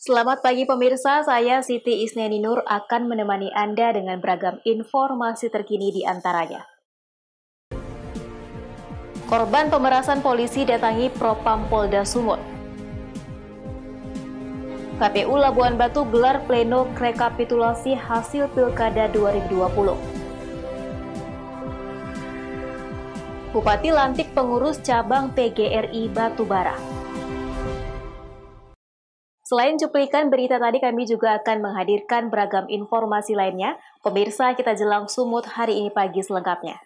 Selamat pagi pemirsa, saya Siti Isneni Nur akan menemani Anda dengan beragam informasi terkini di antaranya. Korban pemerasan polisi datangi Propam Polda Sumut. KPU Labuan Batu gelar pleno rekapitulasi hasil Pilkada 2020. Bupati lantik pengurus cabang PGRI Batubara. Selain cuplikan berita tadi, kami juga akan menghadirkan beragam informasi lainnya. Pemirsa, kita jelang Sumut hari ini pagi selengkapnya.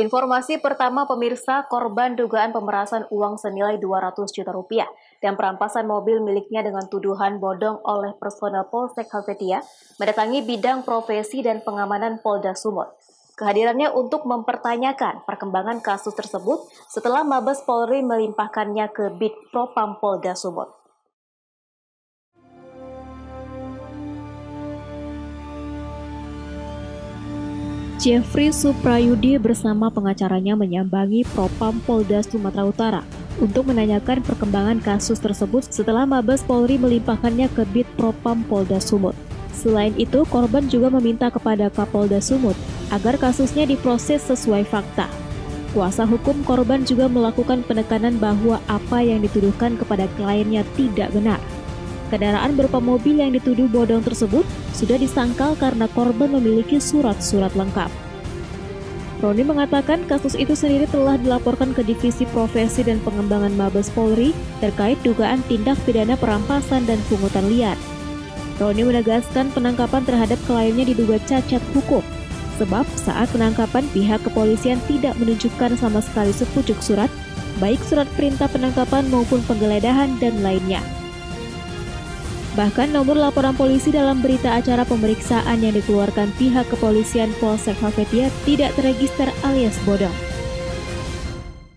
Informasi pertama pemirsa, korban dugaan pemerasan uang senilai 200 juta rupiah dan perampasan mobil miliknya dengan tuduhan bodong oleh personel Polsek Helvetia mendatangi bidang profesi dan pengamanan Polda Sumut. Kehadirannya untuk mempertanyakan perkembangan kasus tersebut setelah Mabes Polri melimpahkannya ke Bid Propam Polda Sumut. Jeffrey Suprayudi bersama pengacaranya menyambangi Propam Polda Sumatera Utara untuk menanyakan perkembangan kasus tersebut setelah Mabes Polri melimpahkannya ke Bid Propam Polda Sumut. Selain itu, korban juga meminta kepada Kapolda Sumut agar kasusnya diproses sesuai fakta. Kuasa hukum korban juga melakukan penekanan bahwa apa yang dituduhkan kepada kliennya tidak benar. Kendaraan berupa mobil yang dituduh bodong tersebut sudah disangkal karena korban memiliki surat-surat lengkap. Roni mengatakan kasus itu sendiri telah dilaporkan ke Divisi Profesi dan Pengembangan Mabes Polri terkait dugaan tindak pidana perampasan dan pungutan liar. Roni menegaskan penangkapan terhadap kliennya diduga cacat hukum, sebab saat penangkapan pihak kepolisian tidak menunjukkan sama sekali sepucuk surat, baik surat perintah penangkapan maupun penggeledahan dan lainnya. Bahkan nomor laporan polisi dalam berita acara pemeriksaan yang dikeluarkan pihak kepolisian Polsek Helvetia tidak terregister alias bodong.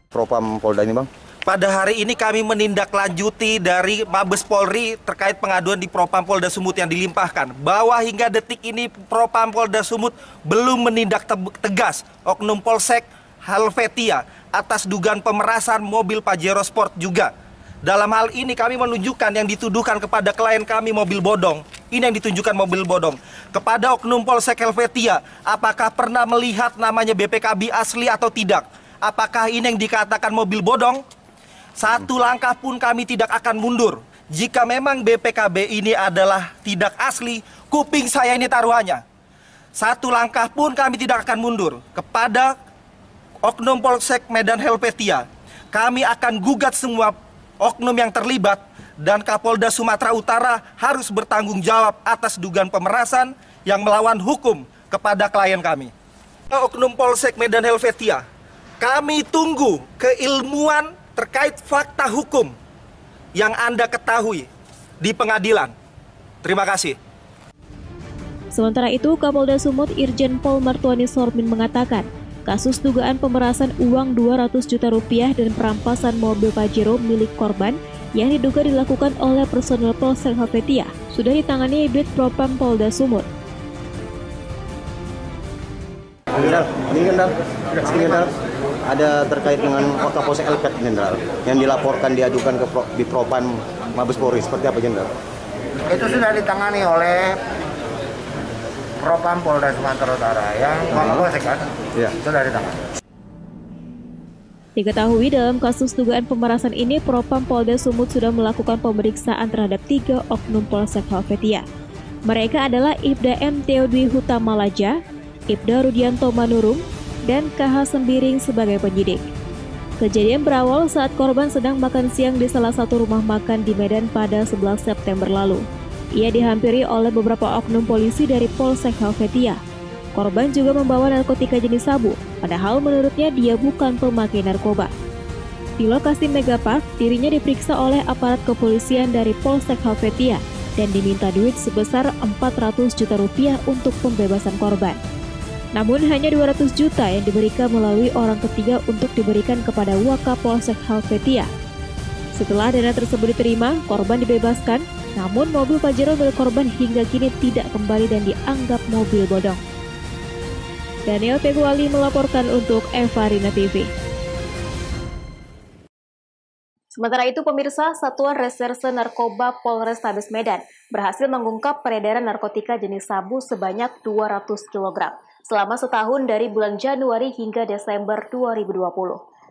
Propam Polda ini, Bang? Pada hari ini kami menindaklanjuti dari Mabes Polri terkait pengaduan di Propam Polda Sumut yang dilimpahkan, bahwa hingga detik ini Propam Polda Sumut belum menindak tegas oknum Polsek Helvetia atas dugaan pemerasan mobil Pajero Sport juga. Dalam hal ini kami menunjukkan yang dituduhkan kepada klien kami mobil bodong. Ini yang ditunjukkan mobil bodong. Kepada oknum Polsek Helvetia, apakah pernah melihat namanya BPKB asli atau tidak? Apakah ini yang dikatakan mobil bodong? Satu langkah pun kami tidak akan mundur. Jika memang BPKB ini adalah tidak asli, kuping saya ini taruhannya. Satu langkah pun kami tidak akan mundur. Kepada oknum Polsek Medan Helvetia, kami akan gugat semua oknum yang terlibat dan Kapolda Sumatera Utara harus bertanggung jawab atas dugaan pemerasan yang melawan hukum kepada klien kami. Oknum Polsek Medan Helvetia, kami tunggu keilmuan terkait fakta hukum yang Anda ketahui di pengadilan. Terima kasih. Sementara itu, Kapolda Sumut Irjen Pol Martuani Sormin mengatakan, kasus dugaan pemerasan uang 200 juta rupiah dan perampasan mobil Pajero milik korban yang diduga dilakukan oleh personel Polsek Helvetia sudah ditangani Bid Propam Polda Sumut. Ini ada terkait dengan Polsek Helvetia, Jenderal, yang dilaporkan diajukan ke di Propam Mabes Polri. Seperti apa, Jenderal? Itu sudah ditangani oleh Propam Polda Sumatera Utara yang Polsek kan? Ya. Sudah ditangani. Diketahui dalam kasus dugaan pemerasan ini, Propam Polda Sumut sudah melakukan pemeriksaan terhadap 3 oknum Polsek Helvetia. Mereka adalah Ibda M. Theodwi Hutamalaja, Ibda Rudianto Manurung, dan KH Sembiring sebagai penyidik. Kejadian berawal saat korban sedang makan siang di salah satu rumah makan di Medan pada 11 September lalu. Ia dihampiri oleh beberapa oknum polisi dari Polsek Helvetia. Korban juga membawa narkotika jenis sabu, padahal menurutnya dia bukan pemakai narkoba. Di lokasi Megapark, dirinya diperiksa oleh aparat kepolisian dari Polsek Helvetia dan diminta duit sebesar 400 juta rupiah untuk pembebasan korban. Namun hanya 200 juta yang diberikan melalui orang ketiga untuk diberikan kepada Wakapolsek Helvetia. Setelah dana tersebut diterima, korban dibebaskan, namun mobil Pajero milik korban hingga kini tidak kembali dan dianggap mobil bodong. Daniel Teguali melaporkan untuk Evarina TV. Sementara itu, pemirsa, Satuan Reserse Narkoba Polrestabes Medan berhasil mengungkap peredaran narkotika jenis sabu sebanyak 200 kg selama setahun dari bulan Januari hingga Desember 2020.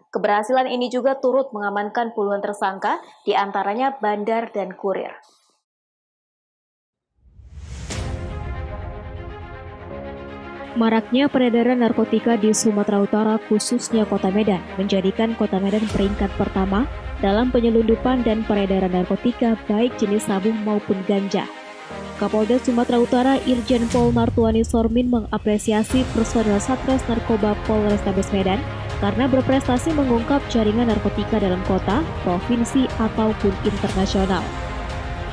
Keberhasilan ini juga turut mengamankan puluhan tersangka, di antaranya bandar dan kurir. Maraknya peredaran narkotika di Sumatera Utara, khususnya Kota Medan, menjadikan Kota Medan peringkat pertama dalam penyelundupan dan peredaran narkotika baik jenis sabu maupun ganja. Kapolda Sumatera Utara Irjen Pol Martuani Sormin mengapresiasi personel Satres Narkoba Polrestabes Medan karena berprestasi mengungkap jaringan narkotika dalam kota, provinsi, ataupun internasional.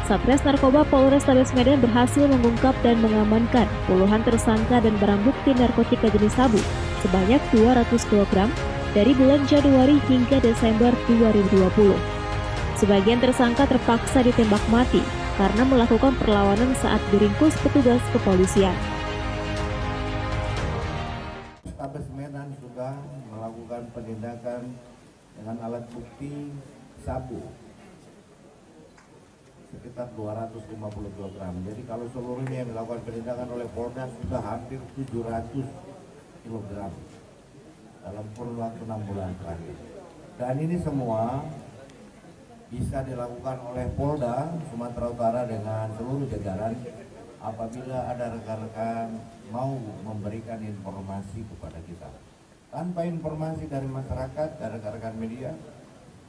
Satres Narkoba Polrestabes Medan berhasil mengungkap dan mengamankan puluhan tersangka dan barang bukti narkotika jenis sabu sebanyak 200 kg dari bulan Januari hingga Desember 2020. Sebagian tersangka terpaksa ditembak mati karena melakukan perlawanan saat diringkus petugas kepolisian. Polrestabes Medan sudah melakukan penindakan dengan alat bukti sabu sekitar 250 kg. Jadi kalau seluruhnya yang dilakukan penindakan oleh Polda sudah hampir 700 kg dalam kurun waktu 6 bulan terakhir. Dan ini semua bisa dilakukan oleh Polda Sumatera Utara dengan seluruh jajaran apabila ada rekan-rekan mau memberikan informasi kepada kita. Tanpa informasi dari masyarakat, dari rekan-rekan media,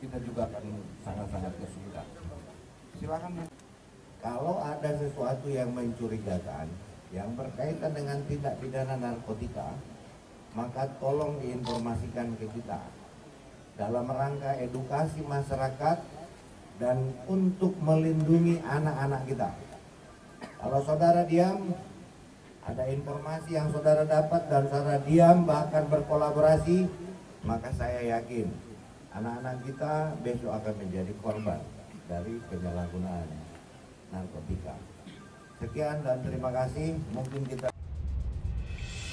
kita juga akan sangat-sangat kesulitan. Silakan. Kalau ada sesuatu yang mencurigakan, yang berkaitan dengan tindak pidana narkotika, maka tolong diinformasikan ke kita dalam rangka edukasi masyarakat dan untuk melindungi anak-anak kita. Kalau saudara diam, ada informasi yang saudara dapat dan saudara diam bahkan berkolaborasi, maka saya yakin anak-anak kita besok akan menjadi korban dari penyalahgunaan narkotika. Sekian dan terima kasih. Mungkin kita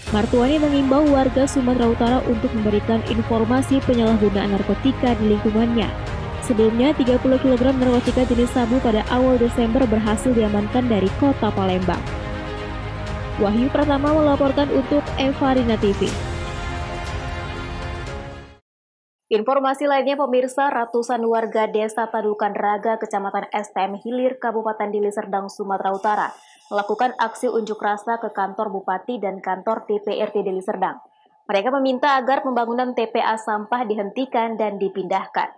Martuani mengimbau warga Sumatera Utara untuk memberikan informasi penyalahgunaan narkotika di lingkungannya. Sebelumnya, 30 kg narkotika jenis sabu pada awal Desember berhasil diamankan dari kota Palembang. Wahyu Pratama melaporkan untuk Evarina TV. Informasi lainnya, pemirsa, ratusan warga Desa Tadukan Raga, Kecamatan STM Hilir, Kabupaten Deli Serdang, Sumatera Utara, melakukan aksi unjuk rasa ke kantor Bupati dan kantor DPRD Deli Serdang. Mereka meminta agar pembangunan TPA sampah dihentikan dan dipindahkan.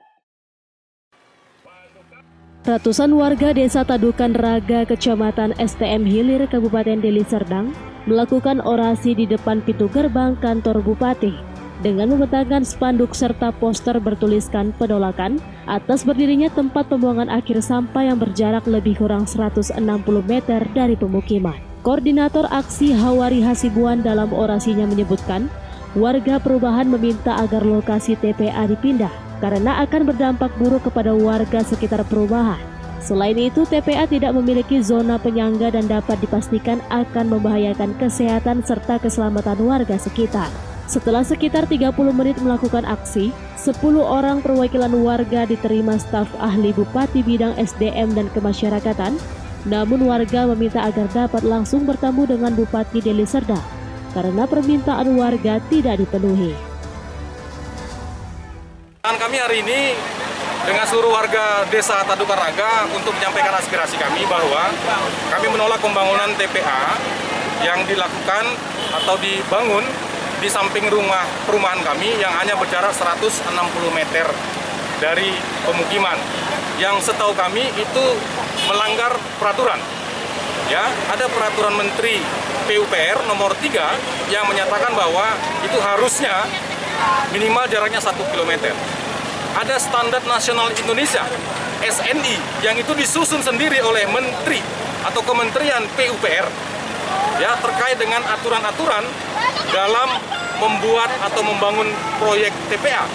Ratusan warga Desa Tadukan Raga, Kecamatan STM Hilir, Kabupaten Deli Serdang, melakukan orasi di depan pintu gerbang kantor Bupati dengan membentangkan spanduk serta poster bertuliskan penolakan atas berdirinya tempat pembuangan akhir sampah yang berjarak lebih kurang 160 meter dari pemukiman. Koordinator aksi Hawari Hasibuan dalam orasinya menyebutkan, warga perubahan meminta agar lokasi TPA dipindah karena akan berdampak buruk kepada warga sekitar perumahan. Selain itu, TPA tidak memiliki zona penyangga dan dapat dipastikan akan membahayakan kesehatan serta keselamatan warga sekitar. Setelah sekitar 30 menit melakukan aksi, 10 orang perwakilan warga diterima staf ahli Bupati bidang SDM dan kemasyarakatan, namun warga meminta agar dapat langsung bertemu dengan Bupati Deli Serdang karena permintaan warga tidak dipenuhi. Kami hari ini dengan seluruh warga Desa Tadukan Raga untuk menyampaikan aspirasi kami bahwa kami menolak pembangunan TPA yang dilakukan atau dibangun di samping rumah perumahan kami yang hanya berjarak 160 meter dari pemukiman, yang setahu kami itu melanggar peraturan. Ya, ada peraturan Menteri PUPR nomor 3 yang menyatakan bahwa itu harusnya minimal jaraknya 1 km. Ada standar nasional Indonesia SNI yang itu disusun sendiri oleh Menteri atau Kementerian PUPR, ya, terkait dengan aturan-aturan dalam membuat atau membangun proyek TPA.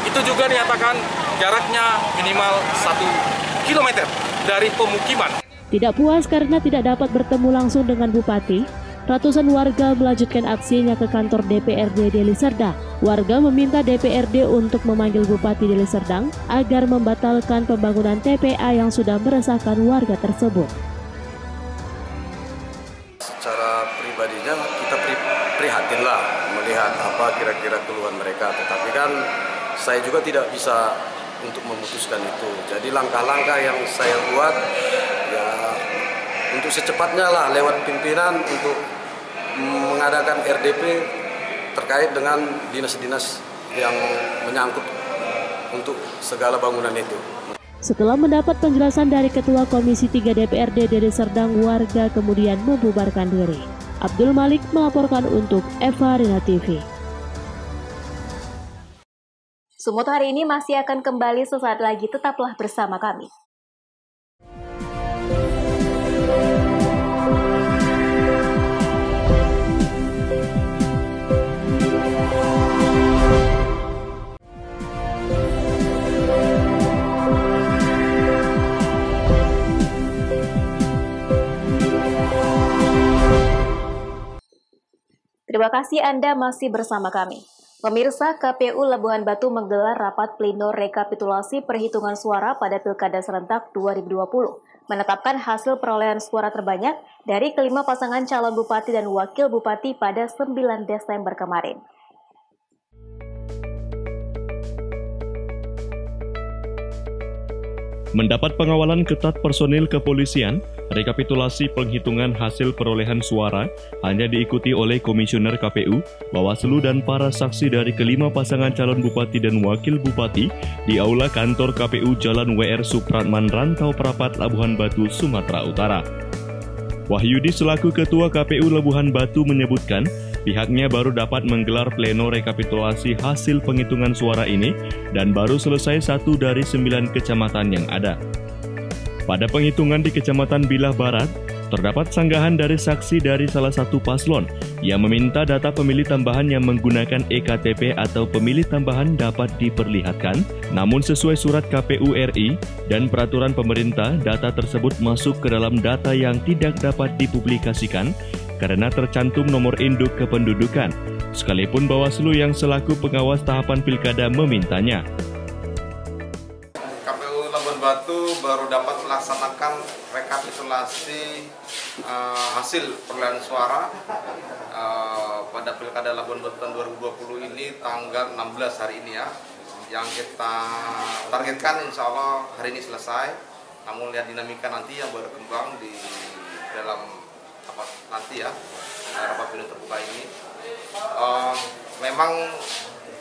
Itu juga dinyatakan jaraknya minimal 1 km dari pemukiman. Tidak puas karena tidak dapat bertemu langsung dengan Bupati, ratusan warga melanjutkan aksinya ke kantor DPRD Deli Serdang. Warga meminta DPRD untuk memanggil Bupati Deli Serdang agar membatalkan pembangunan TPA yang sudah meresahkan warga tersebut. Secara pribadinya kita prihatinlah melihat apa kira-kira keluhan mereka, tetapi kan saya juga tidak bisa untuk memutuskan itu. Jadi langkah-langkah yang saya buat ya untuk secepatnya lah lewat pimpinan untuk mengadakan RDP terkait dengan dinas-dinas yang menyangkut untuk segala bangunan itu. Setelah mendapat penjelasan dari Ketua Komisi 3 DPRD Deli Serdang, warga kemudian membubarkan diri. Abdul Malik melaporkan untuk Eva Rina TV. Sumut hari ini masih akan kembali sesaat lagi, tetaplah bersama kami. Terima kasih Anda masih bersama kami. Pemirsa, KPU Labuhan Batu menggelar rapat pleno rekapitulasi perhitungan suara pada Pilkada Serentak 2020, menetapkan hasil perolehan suara terbanyak dari kelima pasangan calon bupati dan wakil bupati pada 9 Desember kemarin. Mendapat pengawalan ketat personil kepolisian, rekapitulasi penghitungan hasil perolehan suara hanya diikuti oleh Komisioner KPU, Bawaslu dan para saksi dari kelima pasangan calon bupati dan wakil bupati di Aula Kantor KPU Jalan WR Supratman Rantau Prapat, Labuhan Batu, Sumatera Utara. Wahyudi selaku Ketua KPU Labuhan Batu menyebutkan, pihaknya baru dapat menggelar pleno rekapitulasi hasil penghitungan suara ini dan baru selesai 1 dari 9 kecamatan yang ada. Pada penghitungan di Kecamatan Bilah Barat, terdapat sanggahan dari saksi dari salah satu paslon yang meminta data pemilih tambahan yang menggunakan EKTP atau pemilih tambahan dapat diperlihatkan, namun sesuai surat KPU RI dan peraturan pemerintah, data tersebut masuk ke dalam data yang tidak dapat dipublikasikan karena tercantum nomor induk kependudukan, sekalipun Bawaslu yang selaku pengawas tahapan pilkada memintanya. KPU Labuhan Batu baru dapat melaksanakan rekapitulasi hasil perolehan suara pada Pilkada Labuhan Batu tahun 2020 ini tanggal 16 hari ini ya, yang kita targetkan insya Allah hari ini selesai, namun lihat dinamika nanti yang berkembang di dalam nanti ya rapat pleno terbuka ini. Memang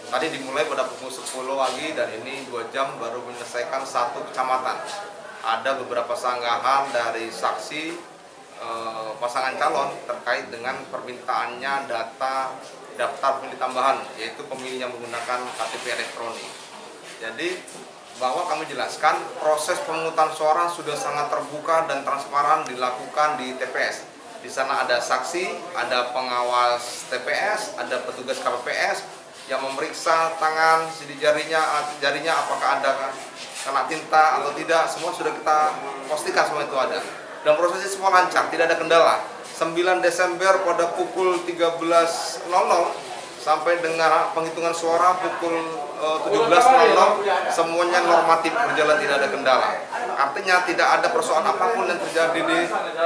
tadi dimulai pada pukul 10 pagi dan ini 2 jam baru menyelesaikan 1 kecamatan. Ada beberapa sanggahan dari saksi pasangan calon terkait dengan permintaannya data daftar pemilih tambahan, yaitu pemilih yang menggunakan KTP elektronik. Jadi bahwa kami jelaskan proses pemungutan suara sudah sangat terbuka dan transparan dilakukan di TPS. Di sana ada saksi, ada pengawas TPS, ada petugas KPPS yang memeriksa tangan, sidik jarinya apakah ada kena tinta atau tidak, semua sudah kita pastikan semua itu ada. Dan prosesnya semua lancar, tidak ada kendala. 9 Desember pada pukul 13.00 sampai dengan penghitungan suara pukul 17.00 semuanya normatif berjalan, tidak ada kendala. Artinya tidak ada persoalan apapun yang terjadi di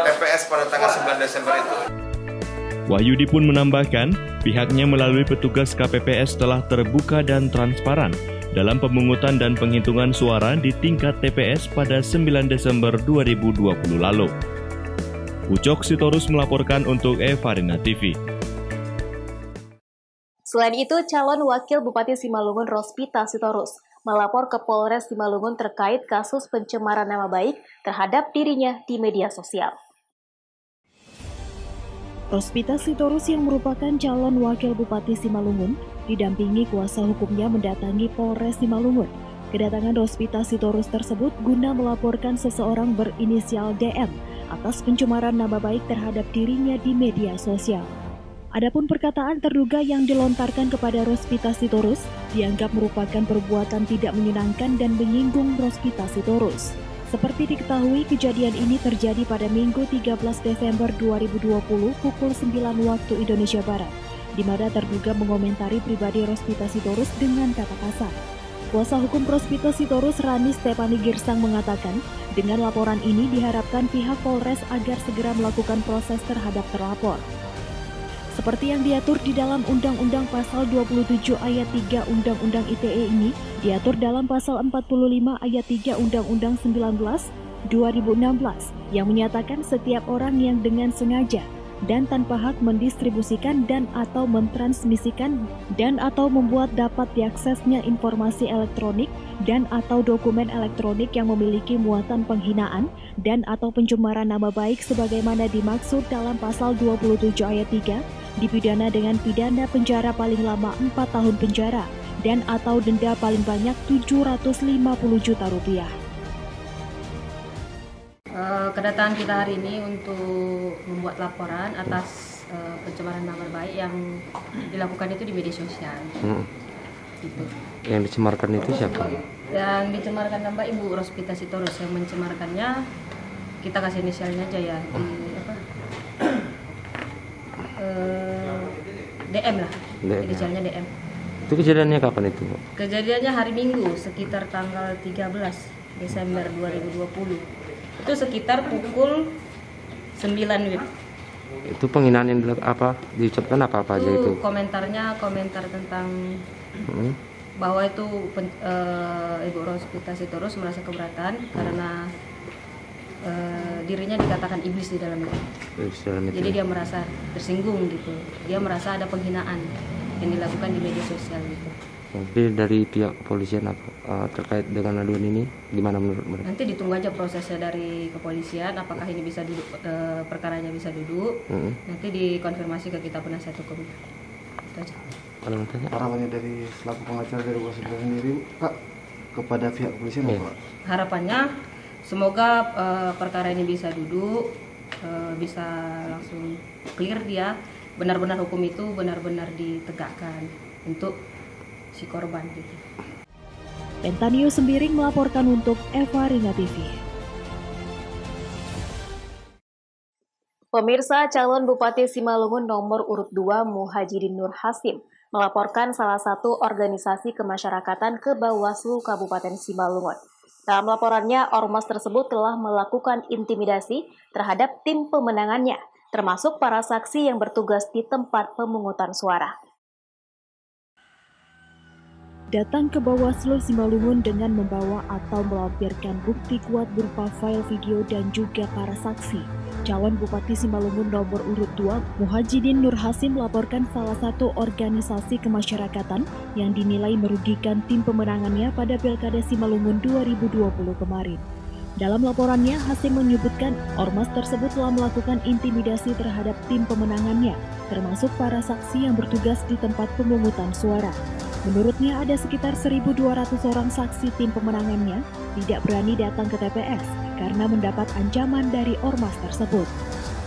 TPS pada tanggal 9 Desember itu. Wahyudi pun menambahkan, pihaknya melalui petugas KPPS telah terbuka dan transparan dalam pemungutan dan penghitungan suara di tingkat TPS pada 9 Desember 2020 lalu. Ucok Sitorus melaporkan untuk Eva Rina TV. Selain itu, calon wakil Bupati Simalungun Rospita Sitorus melapor ke Polres Simalungun terkait kasus pencemaran nama baik terhadap dirinya di media sosial. Rospita Sitorus yang merupakan calon wakil Bupati Simalungun didampingi kuasa hukumnya mendatangi Polres Simalungun. Kedatangan Rospita Sitorus tersebut guna melaporkan seseorang berinisial DM atas pencemaran nama baik terhadap dirinya di media sosial. Adapun perkataan terduga yang dilontarkan kepada Rospita Sitorus dianggap merupakan perbuatan tidak menyenangkan dan menyinggung Rospita Sitorus. Seperti diketahui, kejadian ini terjadi pada Minggu 13 Desember 2020 pukul 9 waktu Indonesia Barat, di mana terduga mengomentari pribadi Rospita Sitorus dengan kata kasar. Kuasa hukum Rospita Sitorus, Rani Stefani Girsang, mengatakan, dengan laporan ini diharapkan pihak Polres agar segera melakukan proses terhadap terlapor. Seperti yang diatur di dalam Undang-Undang Pasal 27 Ayat 3 Undang-Undang ITE ini, diatur dalam Pasal 45 Ayat 3 Undang-Undang 19/2016 yang menyatakan setiap orang yang dengan sengaja dan tanpa hak mendistribusikan dan atau mentransmisikan dan atau membuat dapat diaksesnya informasi elektronik dan atau dokumen elektronik yang memiliki muatan penghinaan dan atau pencemaran nama baik sebagaimana dimaksud dalam Pasal 27 Ayat 3 dipidana dengan pidana penjara paling lama 4 tahun penjara dan atau denda paling banyak Rp750 juta. Kedatangan kita hari ini untuk membuat laporan atas pencemaran nama baik yang dilakukan itu di media sosial. Gitu. Yang dicemarkan itu siapa? Yang dicemarkan nama Ibu Rospita Sitorus. Yang mencemarkannya kita kasih inisialnya aja ya, di apa? DM lah, inisialnya DM. Itu kejadiannya kapan itu? Kejadiannya hari Minggu sekitar tanggal 13 Desember 2020. Itu sekitar pukul 9 WIB. Itu penghinaan yang diucapkan apa aja itu? Komentarnya komentar tentang bahwa itu Ibu Rospita Sitorus merasa keberatan karena dirinya dikatakan iblis di dalam itu. Jadi dia merasa tersinggung gitu. Dia merasa ada penghinaan yang dilakukan di media sosial gitu. Jadi dari pihak kepolisian terkait dengan aduan ini gimana menurut mereka? Nanti ditunggu aja prosesnya dari kepolisian, apakah ini bisa duduk, perkaranya bisa duduk. Nanti dikonfirmasi ke kita penasihat hukum. Itu aja. Harapannya dari selaku pengacara dari Rospita sendiri, Kak, kepada pihak kepolisian apa? Harapannya semoga perkara ini bisa duduk, bisa langsung clear dia, benar-benar hukum itu benar-benar ditegakkan untuk si korban gitu. Pentanio Sembiring melaporkan untuk Eva Rina TV. Pemirsa, calon Bupati Simalungun nomor urut 2 Muhajidin Nur Hasim melaporkan salah satu organisasi kemasyarakatan ke Bawaslu Kabupaten Simalungun. Dalam laporannya, ormas tersebut telah melakukan intimidasi terhadap tim pemenangannya, termasuk para saksi yang bertugas di tempat pemungutan suara. Datang ke Bawaslu Simalungun dengan membawa atau melampirkan bukti kuat berupa file video dan juga para saksi. Calon Bupati Simalungun nomor urut 2, Muhajidin Nur Hasim melaporkan salah satu organisasi kemasyarakatan yang dinilai merugikan tim pemenangannya pada Pilkada Simalungun 2020 kemarin. Dalam laporannya, Hasim menyebutkan ormas tersebut telah melakukan intimidasi terhadap tim pemenangannya, termasuk para saksi yang bertugas di tempat pemungutan suara. Menurutnya ada sekitar 1.200 orang saksi tim pemenangannya tidak berani datang ke TPS karena mendapat ancaman dari ormas tersebut.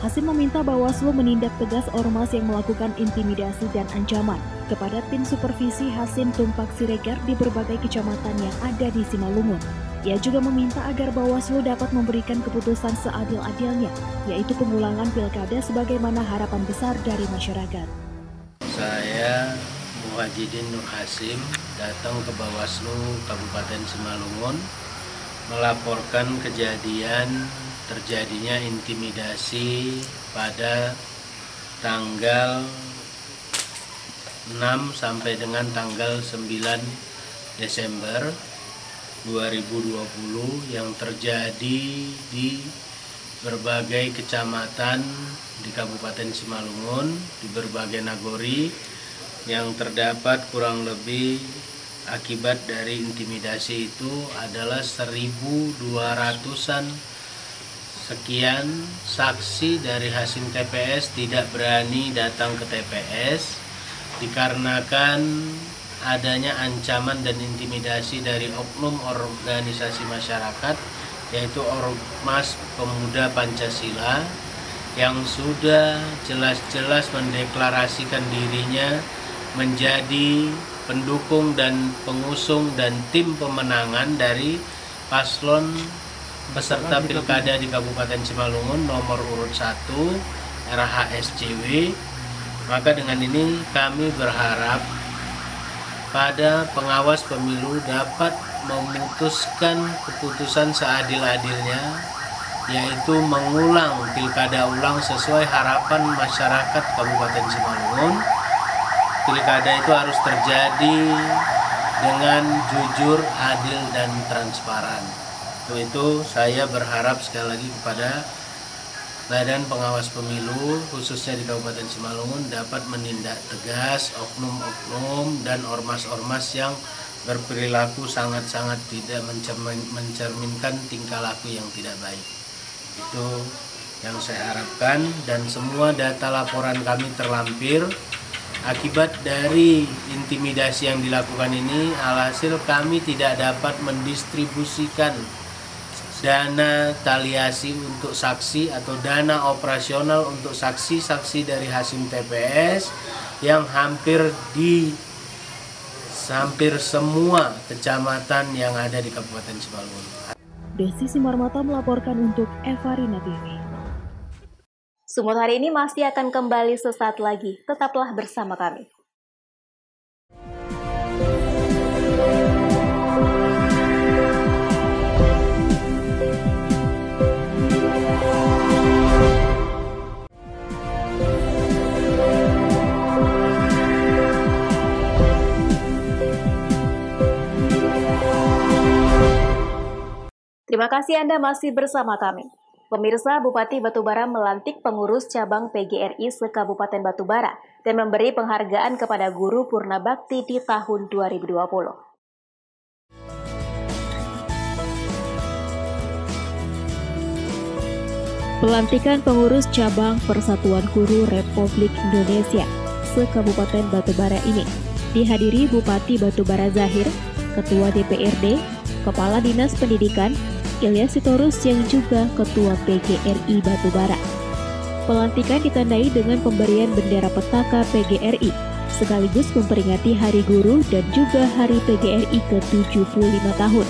Hasim meminta Bawaslu menindak tegas ormas yang melakukan intimidasi dan ancaman kepada tim supervisi Hasim Tumpak Siregar di berbagai kecamatan yang ada di Simalungun. Ia juga meminta agar Bawaslu dapat memberikan keputusan seadil-adilnya, yaitu pengulangan pilkada sebagaimana harapan besar dari masyarakat. Saya Muhajidin Nur Hasim datang ke Bawaslu Kabupaten Simalungun melaporkan kejadian terjadinya intimidasi pada tanggal 6 sampai dengan tanggal 9 Desember 2020 yang terjadi di berbagai kecamatan di Kabupaten Simalungun, di berbagai nagori, yang terdapat kurang lebih akibat dari intimidasi itu adalah 1.200-an sekian saksi dari Hasim TPS tidak berani datang ke TPS dikarenakan adanya ancaman dan intimidasi dari oknum organisasi masyarakat, yaitu Ormas Pemuda Pancasila yang sudah jelas-jelas mendeklarasikan dirinya menjadi pendukung dan pengusung dan tim pemenangan dari paslon peserta pilkada di Kabupaten Simalungun nomor urut 1 RHSJW. Maka dengan ini kami berharap pada pengawas pemilu dapat memutuskan keputusan seadil-adilnya, yaitu mengulang pilkada ulang sesuai harapan masyarakat Kabupaten Simalungun. Pilkada itu harus terjadi dengan jujur, adil, dan transparan. Untuk itu saya berharap sekali lagi kepada Badan Pengawas Pemilu khususnya di Kabupaten Simalungun dapat menindak tegas oknum-oknum dan ormas-ormas yang berperilaku sangat-sangat tidak mencerminkan tingkah laku yang tidak baik. Itu yang saya harapkan, dan semua data laporan kami terlampir. Akibat dari intimidasi yang dilakukan ini, alhasil kami tidak dapat mendistribusikan dana taliasi untuk saksi atau dana operasional untuk saksi-saksi dari Hasim TPS yang hampir semua kecamatan yang ada di Kabupaten Simalungun. Desi Simarmata melaporkan untuk Eva Rina TV. Sumut hari ini masih akan kembali sesaat lagi. Tetaplah bersama kami. Terima kasih Anda masih bersama kami. Pemirsa, Bupati Batubara melantik pengurus cabang PGRI se-Kabupaten Batubara dan memberi penghargaan kepada guru Purna Bakti di tahun 2020. Pelantikan pengurus cabang Persatuan Guru Republik Indonesia se-Kabupaten Batubara ini dihadiri Bupati Batubara Zahir, Ketua DPRD, Kepala Dinas Pendidikan, Ilyas Sitorus yang juga Ketua PGRI Batubara. Pelantikan ditandai dengan pemberian bendera petaka PGRI, sekaligus memperingati Hari Guru dan juga Hari PGRI ke-75 tahun.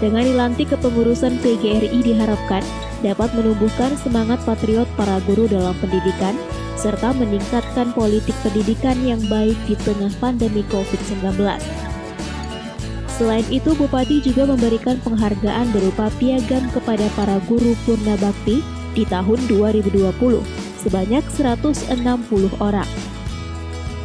Dengan dilantik kepengurusan PGRI diharapkan dapat menumbuhkan semangat patriot para guru dalam pendidikan, serta meningkatkan politik pendidikan yang baik di tengah pandemi COVID-19. Selain itu, Bupati juga memberikan penghargaan berupa piagam kepada para guru Purna Bakti di tahun 2020 sebanyak 160 orang.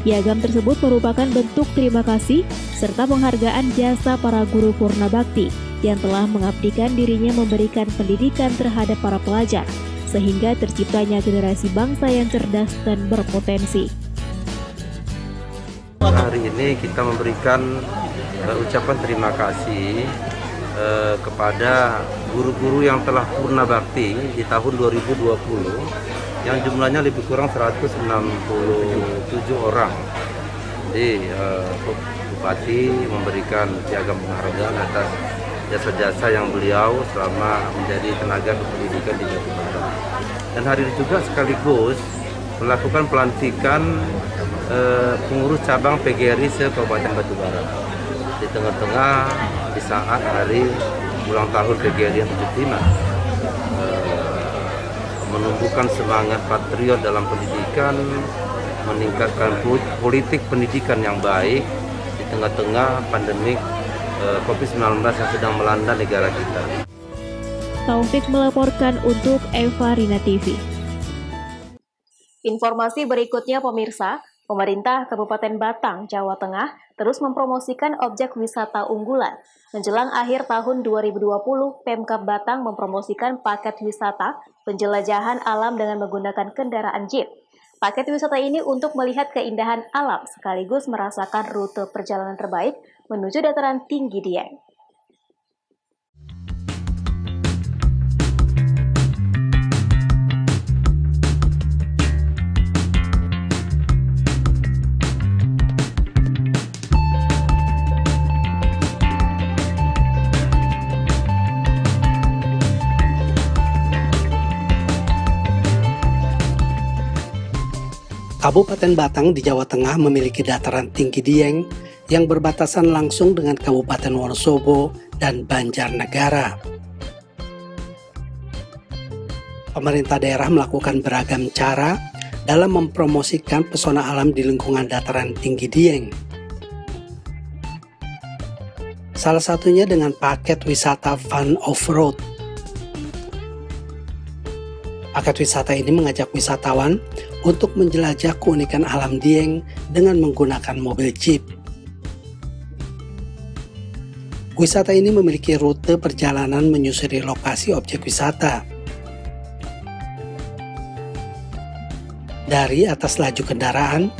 Piagam tersebut merupakan bentuk terima kasih serta penghargaan jasa para guru Purna Bakti yang telah mengabdikan dirinya memberikan pendidikan terhadap para pelajar, sehingga terciptanya generasi bangsa yang cerdas dan berpotensi. Hari ini kita memberikan ucapan terima kasih kepada guru-guru yang telah purna bakti di tahun 2020 yang jumlahnya lebih kurang 167 orang. Jadi Bupati memberikan piagam penghargaan atas jasa-jasa yang beliau selama menjadi tenaga kependidikan di Batubara. Dan hari ini juga sekaligus melakukan pelantikan pengurus cabang PGRI se-Kabupaten Batubara. Di tengah-tengah di saat hari ulang tahun PGRI yang ke-75, menumbuhkan semangat patriot dalam pendidikan, meningkatkan politik pendidikan yang baik di tengah-tengah pandemik COVID-19 yang sedang melanda negara kita. Taufik melaporkan untuk Eva Rina TV. Informasi berikutnya pemirsa, pemerintah Kabupaten Batang, Jawa Tengah terus mempromosikan objek wisata unggulan. Menjelang akhir tahun 2020, Pemkab Batang mempromosikan paket wisata penjelajahan alam dengan menggunakan kendaraan jeep. Paket wisata ini untuk melihat keindahan alam sekaligus merasakan rute perjalanan terbaik menuju dataran tinggi Dieng. Kabupaten Batang di Jawa Tengah memiliki dataran tinggi Dieng yang berbatasan langsung dengan Kabupaten Wonosobo dan Banjarnegara. pemerintah daerah melakukan beragam cara dalam mempromosikan pesona alam di lingkungan dataran tinggi Dieng. Salah satunya dengan paket wisata Fun Off-Road. Paket wisata ini mengajak wisatawan untuk menjelajah keunikan alam Dieng dengan menggunakan mobil jeep. Wisata ini memiliki rute perjalanan menyusuri lokasi objek wisata. Dari atas laju kendaraan,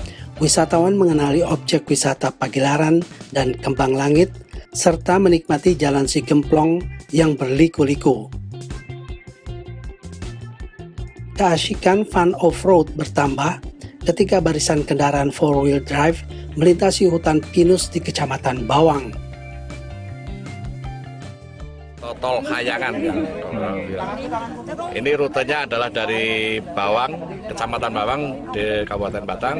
wisatawan mengenali objek wisata Pagilaran dan Kembang Langit, serta menikmati jalan Si Gemplong yang berliku-liku. Keasikan Fun Off-Road bertambah ketika barisan kendaraan 4-wheel drive melintasi hutan pinus di Kecamatan Bawang. Tol Hayangan ya. Ini rutenya adalah dari Bawang, Kecamatan Bawang di Kabupaten Batang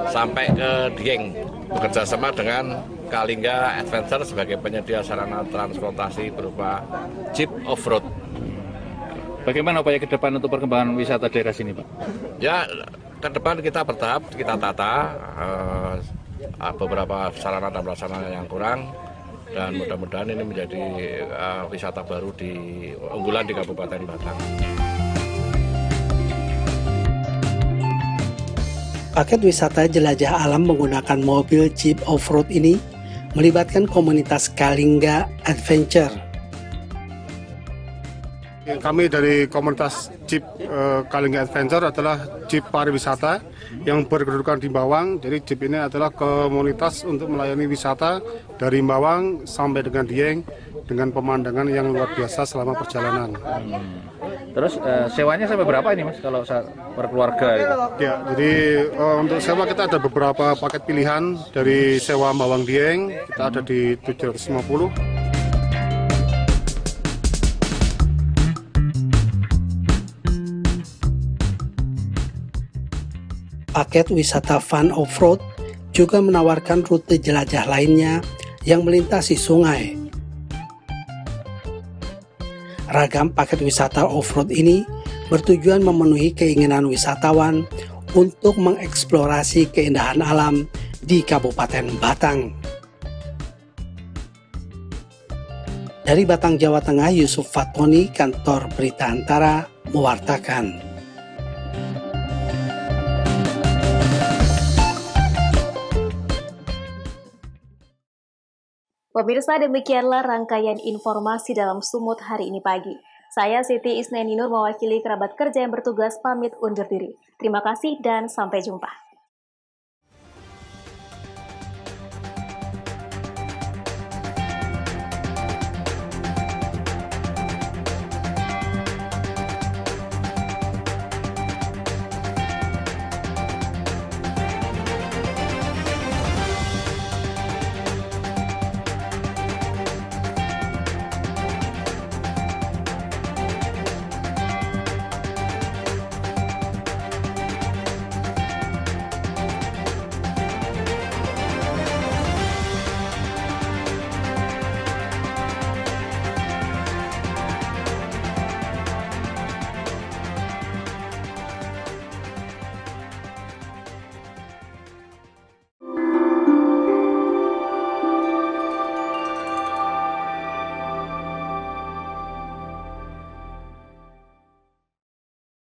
sampai ke Dieng, bekerja sama dengan Kalingga Adventure sebagai penyedia sarana transportasi berupa jeep off-road. Bagaimana upaya ke depan untuk perkembangan wisata daerah sini, Pak? Ya, ke depan kita bertahap, kita tata beberapa sarana dan prasarana yang kurang, dan mudah-mudahan ini menjadi wisata baru unggulan di Kabupaten Batang. Paket wisata jelajah alam menggunakan mobil jeep off-road ini melibatkan komunitas Kalingga Adventure. Kami dari komunitas Jeep Kalingga Adventure adalah Jeep pariwisata yang berkedudukan di Bawang. Jadi Jeep ini adalah komunitas untuk melayani wisata dari Bawang sampai dengan Dieng dengan pemandangan yang luar biasa selama perjalanan. Terus sewanya sampai berapa ini, Mas, kalau per keluarga? Ya, jadi untuk sewa kita ada beberapa paket pilihan dari sewa Bawang Dieng, kita ada di 750. Paket wisata Fun Off-Road juga menawarkan rute jelajah lainnya yang melintasi sungai. Ragam paket wisata off-road ini bertujuan memenuhi keinginan wisatawan untuk mengeksplorasi keindahan alam di Kabupaten Batang. Dari Batang, Jawa Tengah, Yusuf Fatoni, Kantor Berita Antara, mewartakan. Pemirsa, demikianlah rangkaian informasi dalam Sumut hari ini pagi. Saya Siti Isnaini Nur mewakili kerabat kerja yang bertugas pamit undur diri. Terima kasih dan sampai jumpa.